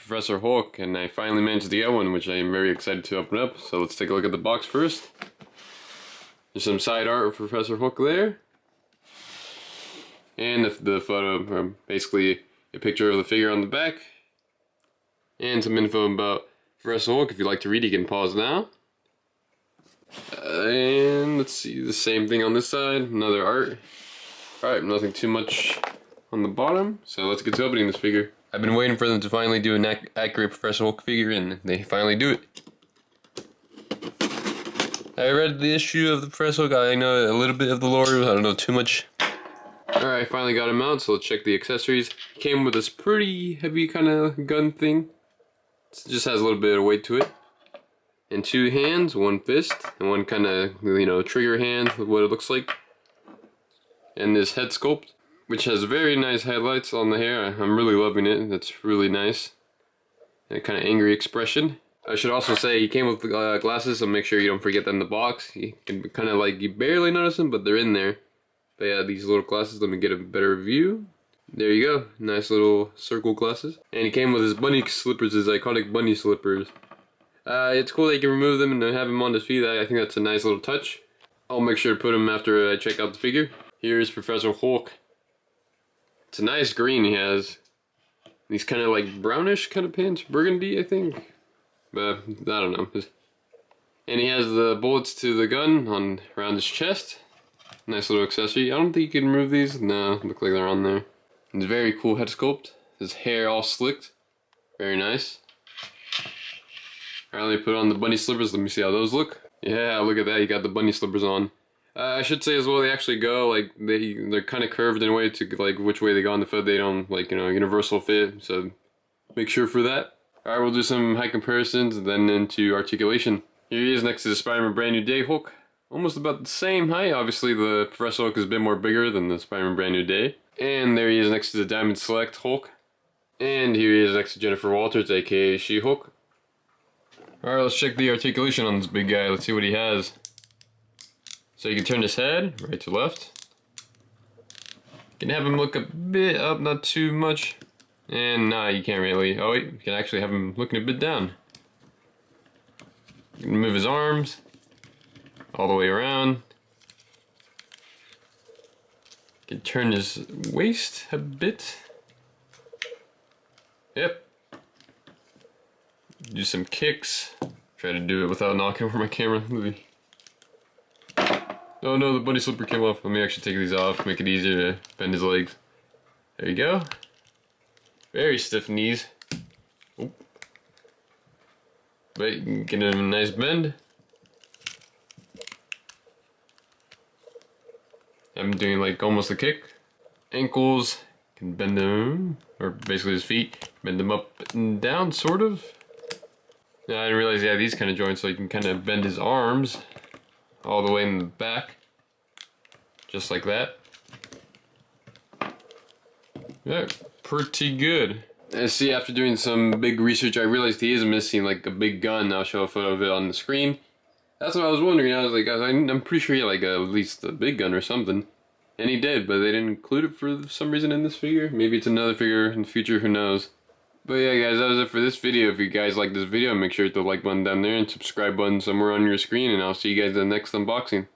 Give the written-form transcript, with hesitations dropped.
Professor Hulk, and I finally managed to get one, which I am very excited to open up. So let's take a look at the box first. There's some side art of Professor Hulk there. And the photo, basically a picture of the figure on the back. And some info about Professor Hulk. If you'd like to read, you can pause now. And let's see, the same thing on this side, another art. Alright, nothing too much on the bottom, so let's get to opening this figure. I've been waiting for them to finally do an accurate Professor Hulk figure, and they finally do it. I read the issue of the Professor Hulk. I know a little bit of the lore, I don't know too much. Alright, I finally got him out, so let's check the accessories. It came with this pretty heavy kind of gun thing. It just has a little bit of weight to it. And 2 hands, 1 fist, and 1 kind of, trigger hand with what it looks like. And this head sculpt, which has very nice highlights on the hair. I'm really loving it. That's really nice. And a kind of angry expression. I should also say he came with glasses, so make sure you don't forget them in the box. You can kind of you barely notice them, but they're in there. But yeah, these little glasses, let me get a better view. There you go, nice little circle glasses. And he came with his bunny slippers, his iconic bunny slippers. It's cool that you can remove them and have him on his feet. I think that's a nice little touch. I'll make sure to put him after I check out the figure. Here's Professor Hulk. It's a nice green he has. These kind of brownish kind of pants, burgundy I think. But I don't know. And he has the bullets to the gun around his chest. Nice little accessory. I don't think you can remove these. No, look like they're on there. It's a very cool head sculpt. His hair all slicked. Very nice. Alright, let me put on the bunny slippers. Let me see how those look. Yeah, look at that. You got the bunny slippers on. I should say as well, they actually go, they're kind of curved in a way to, which way they go on the foot. They don't, universal fit, so make sure for that. Alright, we'll do some height comparisons, and then into articulation. Here he is next to the Spider-Man Brand New Day Hulk. Almost about the same height. Obviously, the Professor Hulk is a bit more bigger than the Spider-Man Brand New Day. And there he is next to the Diamond Select Hulk. And here he is next to Jennifer Walters, aka She-Hulk. Alright, let's check the articulation on this big guy. Let's see what he has. So you can turn his head right to left. You can have him look a bit up, not too much. And nah, you can't really. Oh wait, you can actually have him looking a bit down. You can move his arms all the way around. You can turn his waist a bit. Yep. Do some kicks. Try to do it without knocking over my camera. Oh no, the bunny slipper came off. Let me actually take these off, make it easier to bend his legs. There you go. Very stiff knees. Oop. But you can get him a nice bend. I'm doing almost a kick. Ankles, can bend them, or basically his feet, bend them up and down, sort of. Now, I didn't realize he had these kind of joints, so you can kind of bend his arms all the way in the back, just like that. Yeah, pretty good. And see, after doing some big research, I realized he is missing a big gun. I'll show a photo of it on the screen. That's what I was wondering. I was I'm pretty sure he had at least a big gun or something. And he did, but they didn't include it for some reason in this figure. Maybe it's another figure in the future, who knows. But yeah guys, that was it for this video. If you guys like this video, make sure to hit the like button down there and subscribe button somewhere on your screen, and I'll see you guys in the next unboxing.